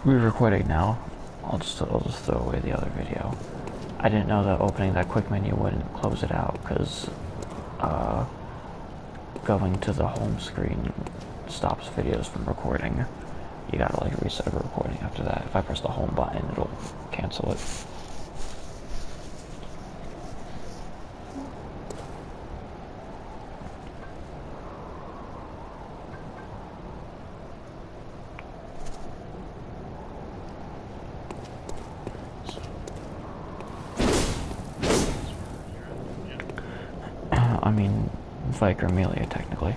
We're recording now. I'll just throw away the other video. I didn't know that opening that quick menu wouldn't close it out, because going to the home screen stops videos from recording. You gotta like reset the recording after that. If I press the home button, it'll cancel it. I mean, Vicar Amelia, technically.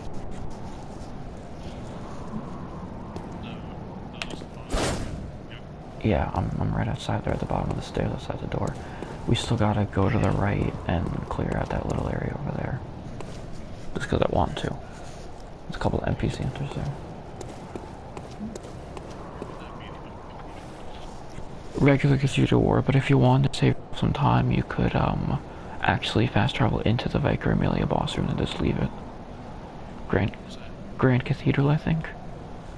Yeah, I'm right outside there at the bottom of the stairs outside the door. We still gotta go to the right and clear out that little area over there. Just because I want to. There's a couple of NPC hunters there. Regular Cathedral War, but if you wanted to save some time, you could, actually fast travel into the Vicar Amelia boss room and just leave it. Grand Cathedral, I think.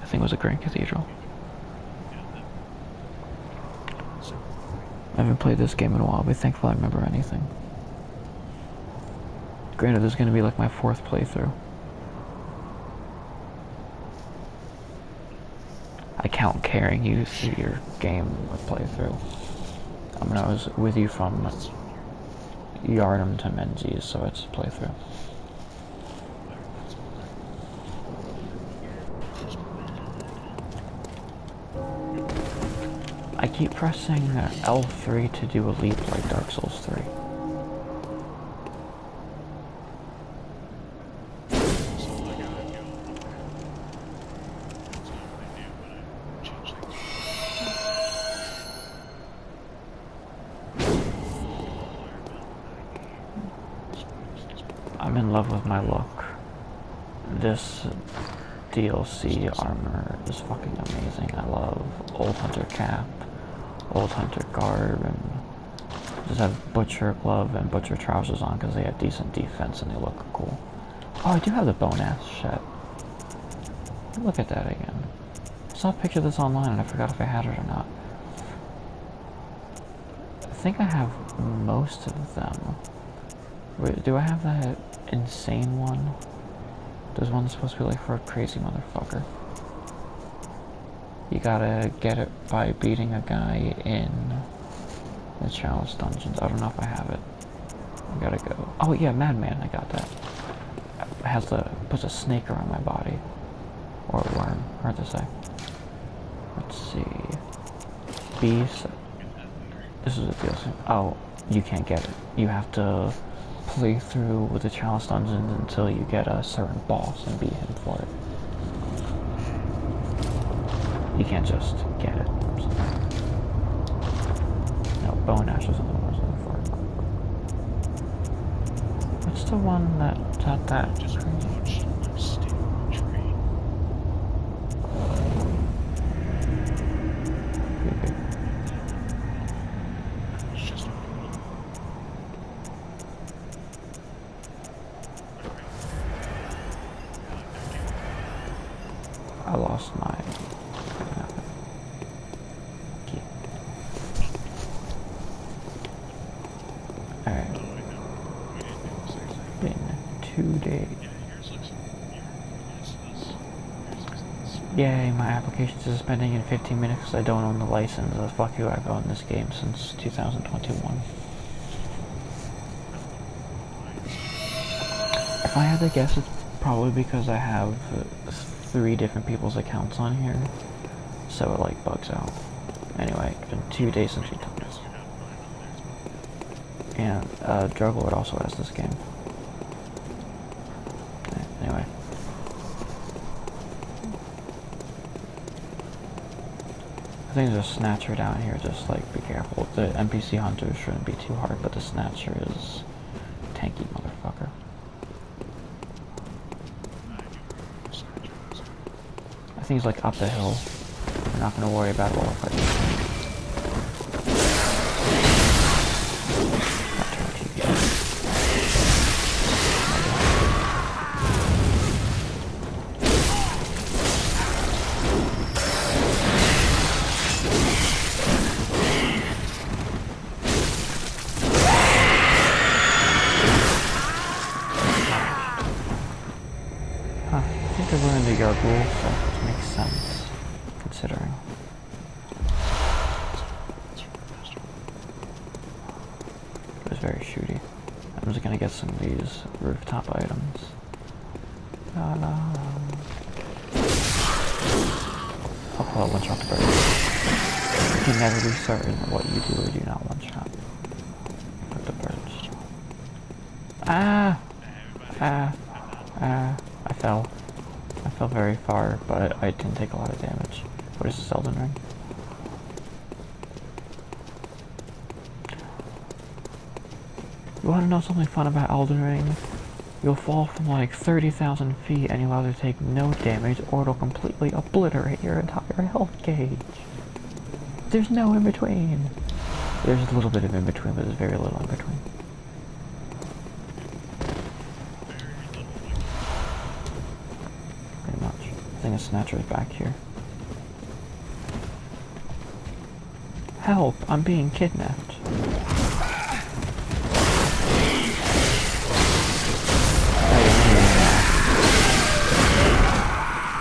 I think it was a Grand Cathedral. I haven't played this game in a while, but thankfully I remember anything. Granted, this is going to be like my 4th playthrough. I count carrying you through your game with playthrough. I mean, I was with you from Yardom to Menzies, so it's playthrough. I keep pressing L3 to do a leap like Dark Souls 3. I'm in love with my look. This DLC armor is fucking amazing. I love Old Hunter cap, Old Hunter garb, and just have Butcher glove and Butcher trousers on because they have decent defense and they look cool. Oh, I do have the bone ass shit. Look at that again. I saw a picture of this online and I forgot if I had it or not. I think I have most of them. Wait, do I have that insane one? There's one that's supposed to be like for a crazy motherfucker. You gotta get it by beating a guy in the chalice dungeons. I don't know if I have it. I gotta go. Oh yeah, Madman, I got that. It has puts a snake around my body. Or a worm, hard to say. Let's see. Beast. This is a DLC. Oh, you can't get it. You have to play through with the chalice dungeons until you get a certain boss and beat him for it. You can't just get it. No, Bone Ash is the one I was looking for. What's the one that's at that? I lost my key. Alright. Been 2 days. Yay, my application is suspending in 15 minutes because I don't own the license. Fuck you, I've owned this game since 2021. If I had to guess, it's probably because I have 3 different people's accounts on here, so it like bugs out. Anyway, it's been 2 days since we took this. And Juggler also has this game. Anyway. I think there's a Snatcher down here, just like be careful. The NPC hunters shouldn't be too hard, but the Snatcher is tanky motherfucker. I think he's like up the hill. We're not gonna worry about it while we're fighting. gargoyle, so it makes sense, considering. It was very shooty. I'm just gonna get some of these rooftop items. La la. I'll call it one-shot the bird. You can never be certain what you do or do not one-shot with the birds. Ah! Ah! Ah! I fell. I fell very far, but I didn't take a lot of damage. What is this, Elden Ring? You wanna know something fun about Elden Ring? You'll fall from like 30,000 feet and you'll either take no damage or it'll completely obliterate your entire health gauge. There's no in between. There's a little bit of in between, but there's very little in between. Pretty much. I think a snatcher's back here. Help! I'm being kidnapped.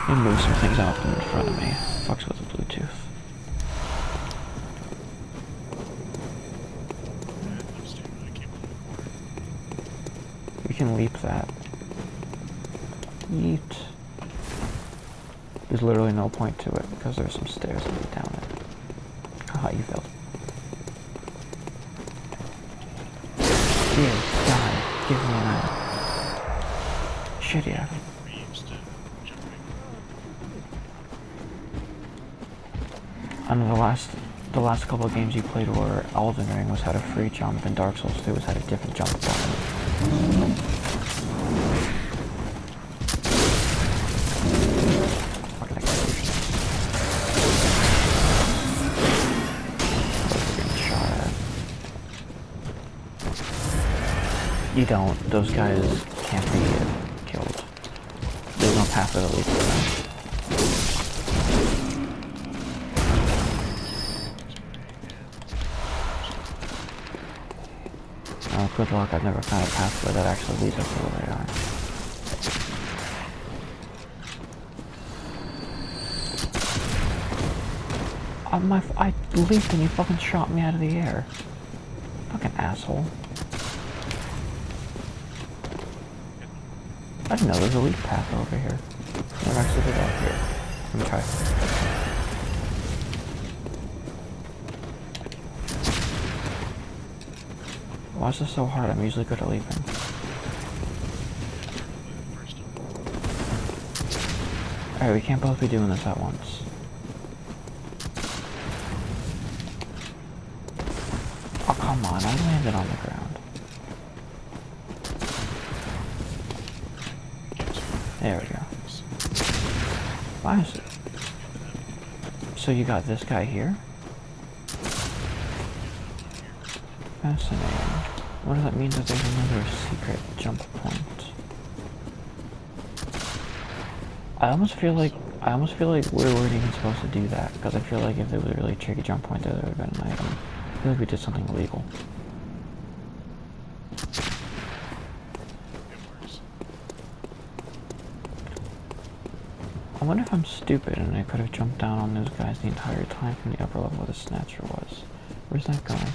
He moves some things out in front of me. Fucks with the Bluetooth. You can leap that. Yeet. There's literally no point to it because there's some stairs that lead down it. Haha, you failed. Here, die. Give me an item. Shitty item. And the last couple of games you played where Elden Ring was had a free jump and Dark Souls 2 was had a different jump button. Fucking explosion. Getting shot at. You don't. Those guys can't be killed. There's no path that leads to them. Good luck, I've never found a pathway that actually leads us to where they are. I leaped and you fucking shot me out of the air. Fucking asshole. I didn't know there was a leap path over here. Never actually did that here. Let me try. Why is this so hard? I'm usually good at leaping. Alright, we can't both be doing this at once. Oh, come on, I landed on the ground. There we go. Why is it? So you got this guy here? Fascinating. What does that mean that there's another secret jump point? I almost feel like we weren't even supposed to do that, because I feel like if there was a really tricky jump point there, there would have been an item. I feel like we did something illegal. I wonder if I'm stupid and I could have jumped down on those guys the entire time from the upper level where the snatcher was. Where's that going?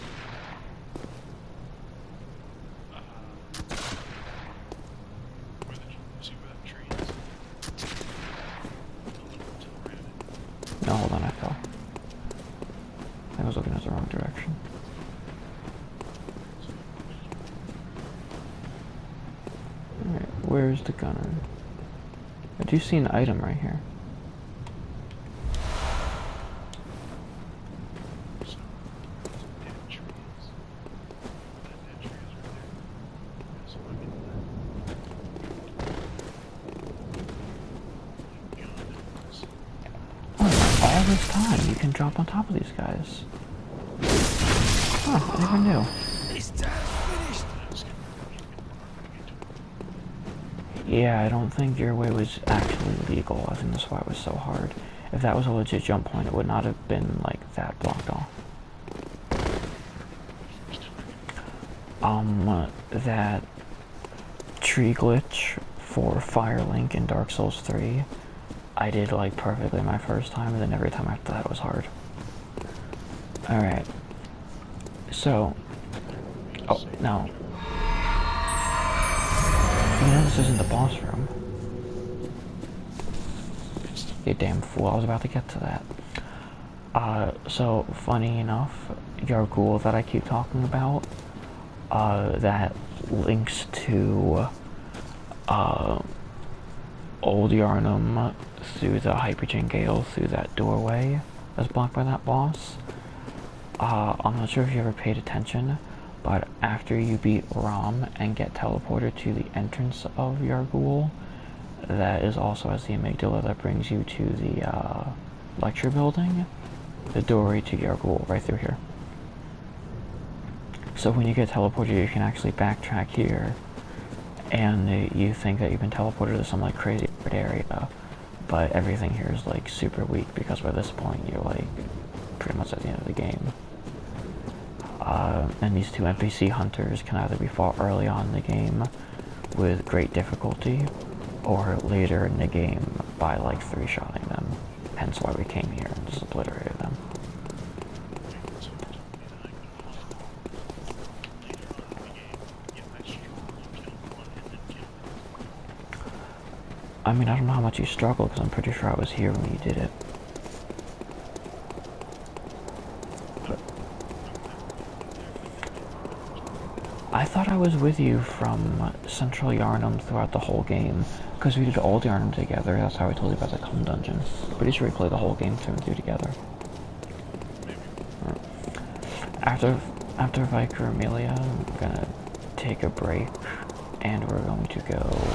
No, hold on, I fell. I was looking at the wrong direction. Alright, where's the gunner? I do see an item right here. All this time, you can drop on top of these guys. Huh, I never knew. Yeah, I don't think your way was actually legal. I think that's why it was so hard. If that was a legit jump point, it would not have been, like, that blocked off. That tree glitch for Firelink in Dark Souls 3 I did like perfectly my first time, and then every time after that was hard. Alright. So, oh, no. You know this isn't the boss room. You damn fool, I was about to get to that. So, funny enough, your ghoul that I keep talking about, that links to, Old Yarnum through the Hypergen Gale through that doorway that's blocked by that boss. I'm not sure if you ever paid attention, but after you beat Rom and get teleported to the entrance of Yargul, that is also as the amygdala that brings you to the lecture building, the doorway to Yargul right through here. So when you get teleported, you can actually backtrack here, and you think that you've been teleported to some like crazy area, but everything here is like super weak because by this point you're like pretty much at the end of the game. And these two NPC hunters can either be fought early on in the game with great difficulty, or later in the game by like 3-shotting them. Hence why we came here and just obliterated them. I mean, I don't know how much you struggled, because I'm pretty sure I was here when you did it. I thought I was with you from Central Yarnum throughout the whole game, because we did Old Yarnum together. That's how I told you about the Cum Dungeon. Pretty sure we played the whole game through and through together. After Vicar Amelia, I'm gonna take a break, and we're going to go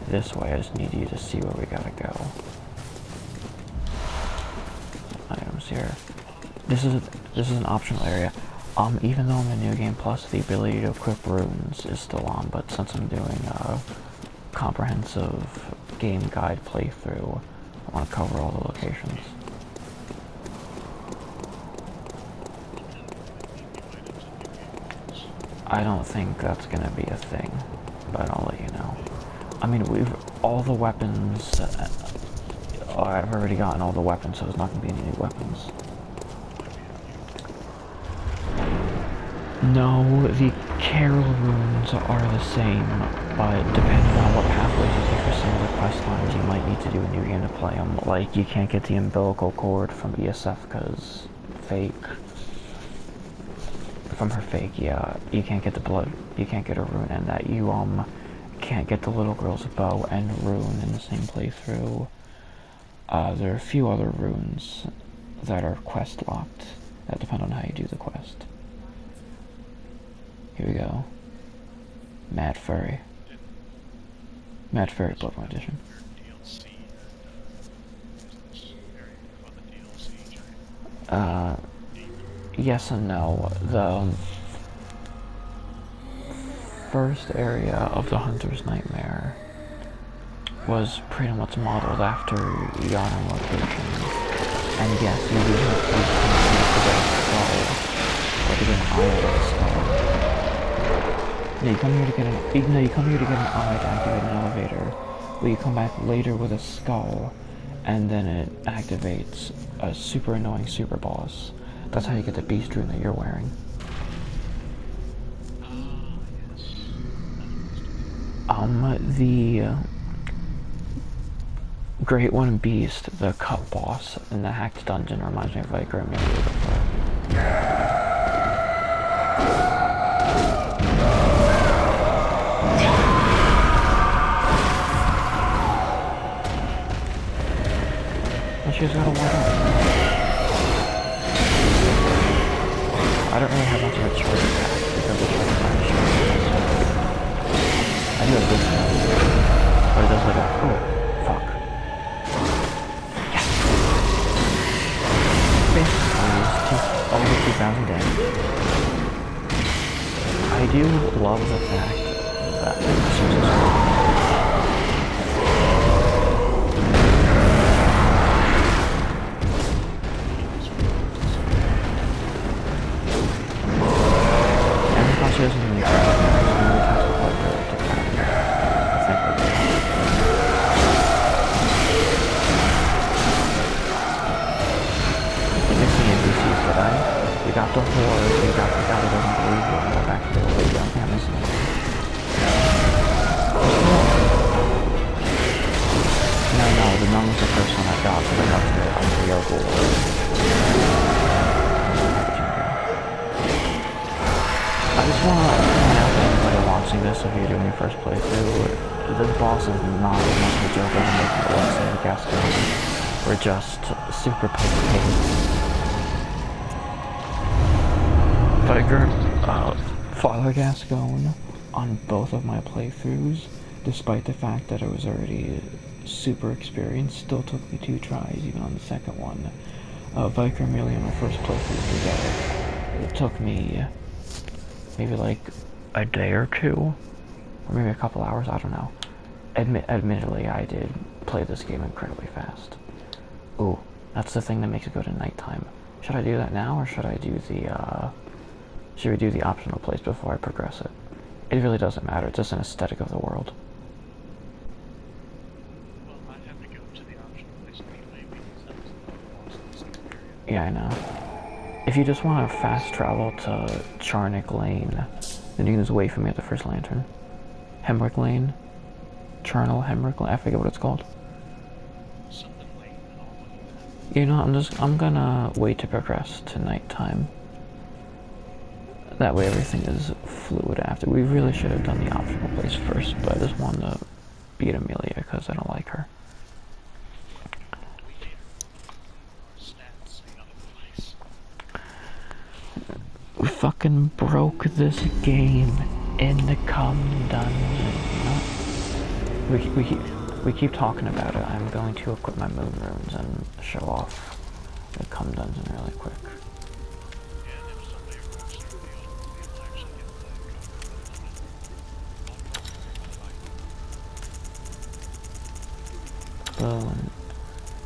this way. I just need you to see where we gotta go. Items here. This is an optional area. Even though in the New Game Plus the ability to equip runes is still on, but since I'm doing a comprehensive game guide playthrough, I want to cover all the locations. I don't think that's gonna be a thing, but I'll let you know. I mean, all the weapons, I've already gotten all the weapons, so there's not gonna be any new weapons. No, the Carol runes are the same, but depending on what pathways you take for some of the quest lines, you might need to do a new game to play them. Like, you can't get the umbilical cord from ESF because fake. From her fake, yeah. You can't get the blood, you can't get a rune, and that you, can't get the little girl's bow and rune in the same playthrough. There are a few other runes that are quest locked that depend on how you do the quest. Here we go. Mad Furry. Mad Furry Bloodborne Edition. Yes and no. The first area of the Hunter's Nightmare was pretty much modeled after Yarnum location. And yes, you do have to get a skull, or to get an eye of a skull. No, you come here to get an eye to activate an elevator, but you come back later with a skull, and then it activates a super annoying super boss. That's how you get the beast rune that you're wearing. The Great One Beast, the cut boss in the hacked dungeon, reminds me of Vicar Amelia before. She's got a lot up. I don't really have much of a choice because it's like a short. I do have this now, but it does like a oh fuck. Yes. Basically, all the 2,000 damage. I do love the fact that it's she doesn't even grab it, she only attacks with like to grab it. I think like that. got the horde, you got the guy that doesn't believe you, and go back to the old lady. I don't think I'm missing anything. No, the nun was the first one I got, because I got the real goal. I just want to point out to anybody watching this, if you're doing your first playthrough, this boss is not as much of a joke as making it looks like Gascon. We're just super post-paid. Father Gascon on both of my playthroughs, despite the fact that I was already super experienced, still took me 2 tries, even on the second one. Vicar merely on my first playthrough together. It took me maybe like a day or 2, or maybe a couple hours, I don't know. Admittedly, I did play this game incredibly fast. Ooh, that's the thing that makes it go to nighttime. Should I do that now, or should I do the, should we do the optional place before I progress it? It really doesn't matter, it's just an aesthetic of the world. Well, I'd have to go to the optional place anyway, because that was the boss's experience. Yeah, I know. If you just want to fast travel to Charnick Lane, then you can just wait for me at the first lantern. Hemrick Lane? Charnel Hemrick Lane? I forget what it's called. Something late, and I'll look at that. You know, I'm gonna wait to progress to nighttime. That way everything is fluid after. We really should have done the optional place first, but I just wanted to beat Amelia because I don't like her. We need our stats say otherwise. We fucking broke this game in the cum dungeon. We keep talking about it. I'm going to equip my moon runes and show off the cum dungeon really quick. Yeah, and if somebody runs through the old, we'll actually get the Boom.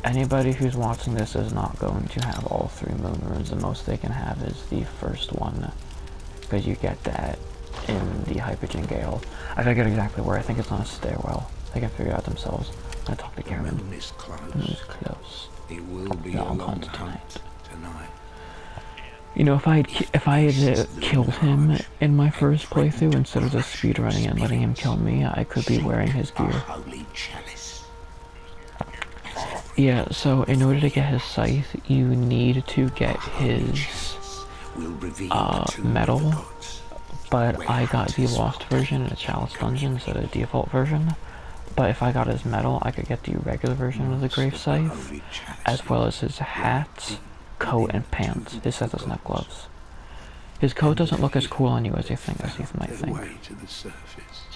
Anybody who's watching this is not going to have all 3 moon runes. The most they can have is the first one, because you get that in the Hypergen Gale. I figured exactly where. I think it's on a stairwell. They can figure it out themselves. I talked to Karen. The moon is close. The moon is close. It will be a long hunt tonight. You know, if I had killed him in my first playthrough instead of just speedrunning and letting him kill me, I could be wearing his gear. Holy chalice. Yeah, so in order to get his scythe, you need to get his metal, but I got the lost version in a chalice dungeon instead of the default version. But if I got his metal, I could get the regular version of the grave scythe, as well as his hat, coat, and pants. His hat doesn't have gloves. His coat doesn't look as cool on you as you might think. Way to the surface.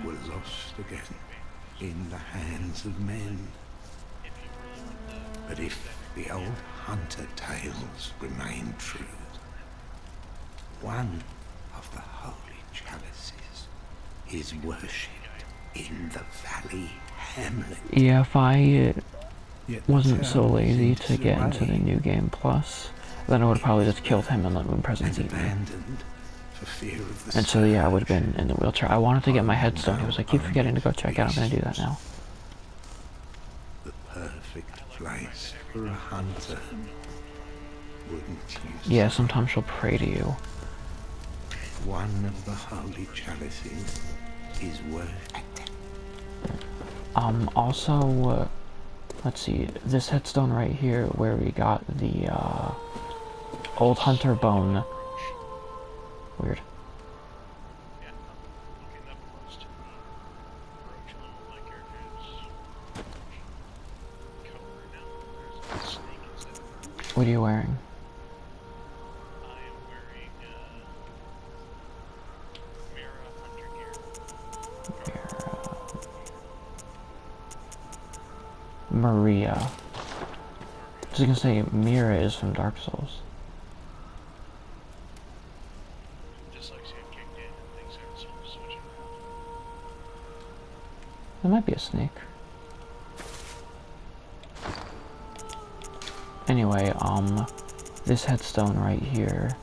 We're lost again in the hands of men. But if the old hunter tales remain true, one of the holy chalices is worshipped in the valley hamlet. Yeah, if I wasn't so lazy to get into the New Game Plus, then I would have probably just killed him and let Moon Presence eat me. And so yeah, I would have been in the wheelchair. I wanted to get my headstone. He was like, keep forgetting to go check out. I'm gonna do that now. The perfect place for a hunter, wouldn't you say? Yeah, sometimes she'll pray to you. One of the holy chalices is worth. Also, let's see, this headstone right here where we got the, old hunter bone. Weird. Yeah, I'm looking up close to the brooch on my character's coat right now. There's a snake instead of a brooch. What are you wearing? I am wearing, Mira Hunter gear. Maria. I was gonna say, Mira is from Dark Souls. Dyslexia kicked in and things started sort of switching around. There might be a snake. Anyway, this headstone right here,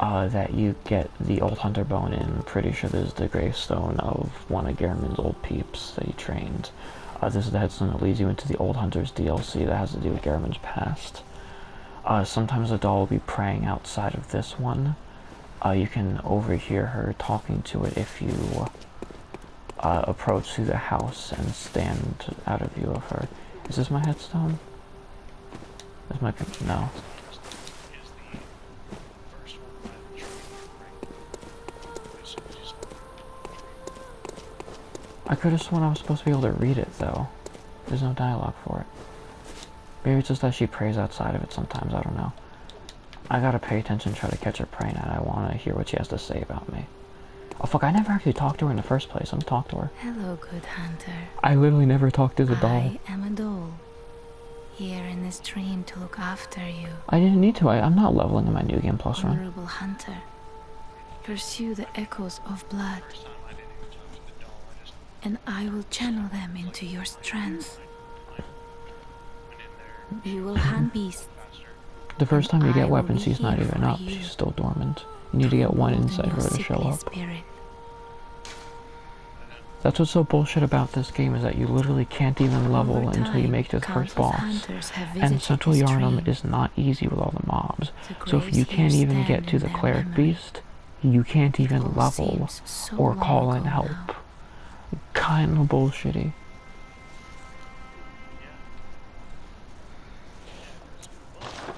that you get the old hunter bone in, I'm pretty sure this is the gravestone of one of Gehrman's old peeps that he trained. This is the headstone that leads you into the Old Hunters DLC that has to do with Gehrman's past. Sometimes the doll will be praying outside of this one. You can overhear her talking to it if you approach through the house and stand out of view of her. Is this my headstone? This might be... no. I could have sworn I was supposed to be able to read it, though. There's no dialogue for it. Maybe it's just that she prays outside of it sometimes, I don't know. I gotta pay attention and try to catch her praying, and I want to hear what she has to say about me. Oh fuck, I never actually talked to her in the first place. Let me talk to her. Hello, good hunter. I literally never talked to the doll. I am a doll, here in this dream to look after you. I didn't need to. I'm not leveling in my New Game Plus run. Honorable hunter, pursue the echoes of blood, and I will channel them into your strength. You will hunt beasts. The first time you get weapons, she's not even up. She's still dormant. You need to get one inside for her to show up. Spirit. That's what's so bullshit about this game, is that you literally can't even level until you make it to the first boss. And Central Yarnum is not easy with all the mobs. So if you can't even get to the Cleric Beast, you can't even level or call in help. Kinda bullshitty.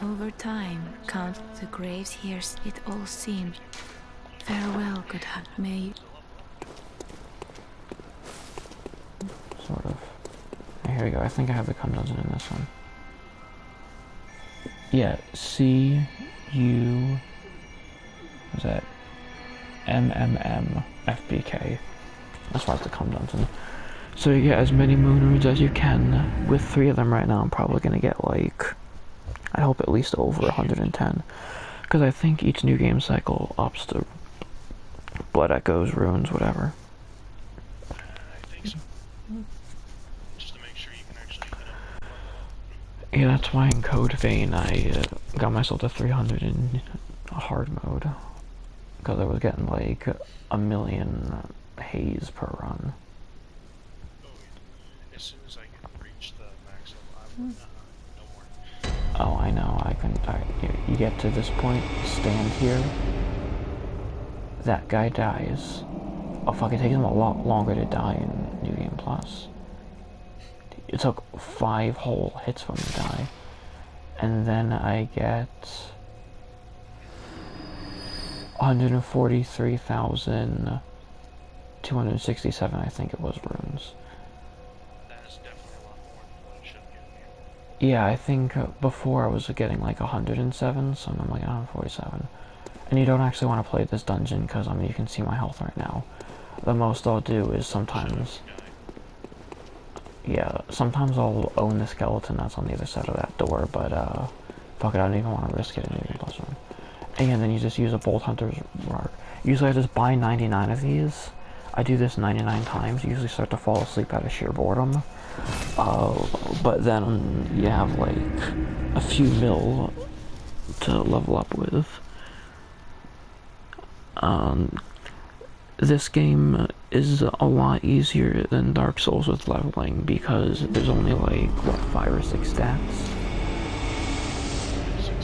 Over time, count the graves here, it all seemed. Farewell, good heart, may... Sort of. Here we go. I think I have the come dungeon in this one. Yeah, C-U... What's that? M-M-M-F-B-K. That's why it's the come dungeon. So you get as many moon runes as you can. With 3 of them right now, I'm probably gonna get like... I hope at least over 110. Because I think each new game cycle ups the blood echoes, runes, whatever. I think so. Just to make sure you can actually hit them. Yeah, that's why in Code Vein I got myself to 300 in hard mode. Because I was getting like 1,000,000 haze per run. Oh, yeah. As soon as I can reach the max level, I will not. Oh, I know, you get to this point, stand here, that guy dies. Oh fuck, it takes him a lot longer to die in New Game Plus. It took 5 whole hits for him to die. And then I get 143,267, I think it was, runes. Yeah, I think before I was getting like 107, so I'm like 147. And you don't actually want to play this dungeon because, I mean, you can see my health right now. The most I'll do is sometimes... Yeah, sometimes I'll own the skeleton that's on the other side of that door, but, fuck it, I don't even want to risk it in New Game Plus one. And then you just use a Bolt Hunter's Mark. Usually I just buy 99 of these. I do this 99 times, usually start to fall asleep out of sheer boredom. But then you have like a few mil to level up with. This game is a lot easier than Dark Souls with leveling because there's only like, what, 5 or 6 stats?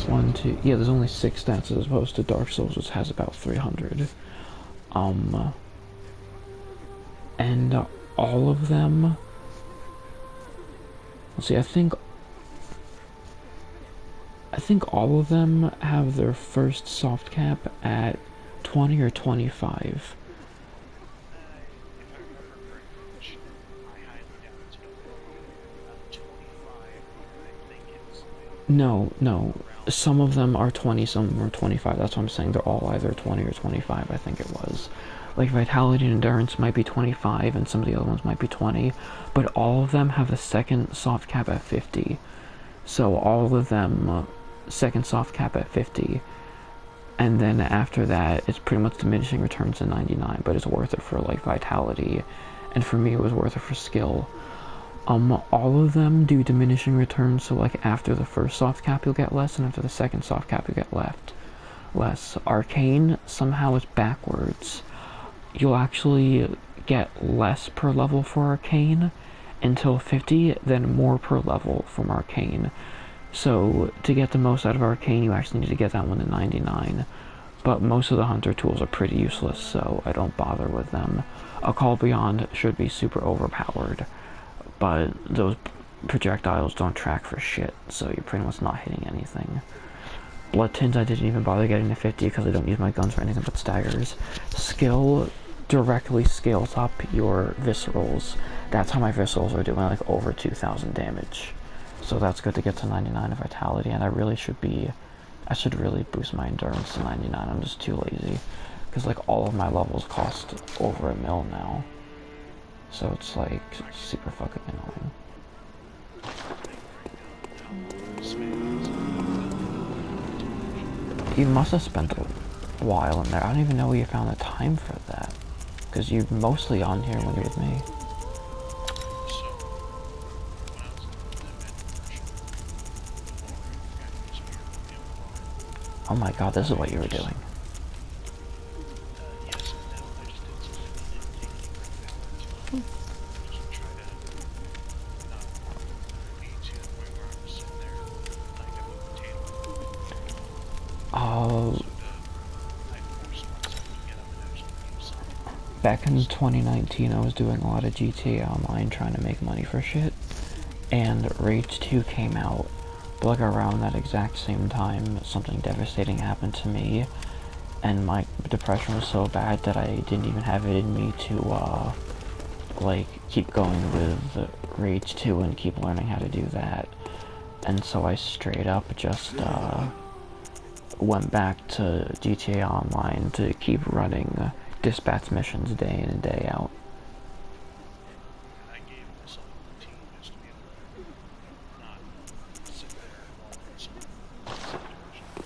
1, 2, yeah, there's only 6 stats as opposed to Dark Souls, which has about 300. And all of them... Let's see, I think all of them have their first soft cap at 20 or 25. No, some of them are 20, some of them are 25. That's what I'm saying. They're all either 20 or 25, I think it was. Like Vitality and Endurance might be 25, and some of the other ones might be 20, but all of them have a second soft cap at 50. So all of them, second soft cap at 50, and then after that, it's pretty much diminishing returns to 99, but it's worth it for like Vitality, and for me it was worth it for skill. All of them do diminishing returns, so like after the first soft cap you'll get less, and after the second soft cap you'll get less. Arcane somehow is backwards. You'll actually get less per level for Arcane until 50, then more per level from Arcane. So, to get the most out of Arcane, you actually need to get that one to 99. But most of the hunter tools are pretty useless, so I don't bother with them. A Call Beyond should be super overpowered, but those projectiles don't track for shit, so you're pretty much not hitting anything. Blood Tins I didn't even bother getting to 50 because I don't use my guns for anything but staggers. Skill directly scales up your viscerals. That's how my viscerals are doing like over 2,000 damage. So that's good to get to 99 of vitality, and I should really boost my endurance to 99. I'm just too lazy. Because like all of my levels cost over $1 mil now. So it's like super fucking annoying. You must have spent a while in there. I don't even know where you found the time for that. Because you're mostly on here when you're with me. Oh my god, this is what you were doing. Oh, back in 2019 I was doing a lot of GTA Online trying to make money for shit, and Rage 2 came out, but like around that exact same time something devastating happened to me, and my depression was so bad that I didn't even have it in me to like keep going with Rage 2 and keep learning how to do that. And so I straight up just went back to GTA Online to keep running dispatch missions day in and day out.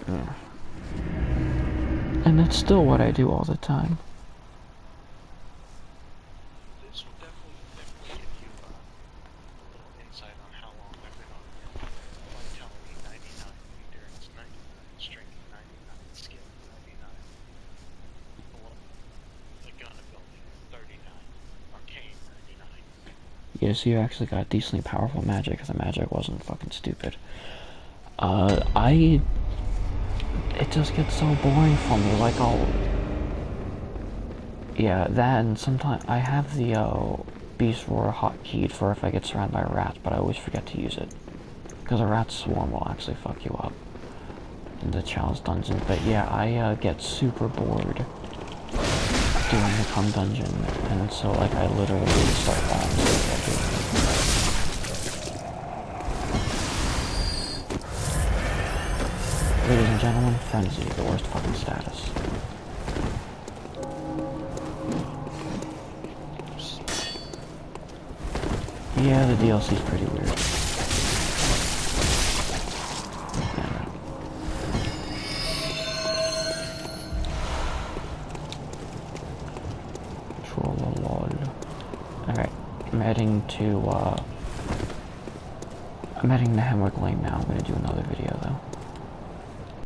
Yeah. And that's still what I do all the time. This will definitely give you a little insight on how long I've been on vitality 99, endurance 99, strength 99, skill 99, the gun ability 39, arcane 99. Yeah, so you actually got decently powerful magic, because the magic wasn't fucking stupid. It just gets so boring for me, like yeah, that, and sometimes I have the Beast Roar hotkeyed for if I get surrounded by rats, but I always forget to use it. Because a rat swarm will actually fuck you up in the challenge dungeon. But yeah, I get super bored doing the cum dungeon, and so like I literally start falling asleep. Ladies and gentlemen, Frenzy, the worst fucking status. Yeah, the DLC's pretty weird. Yeah. Alright, I'm heading to Hemwick Lane now. I'm gonna do another video though.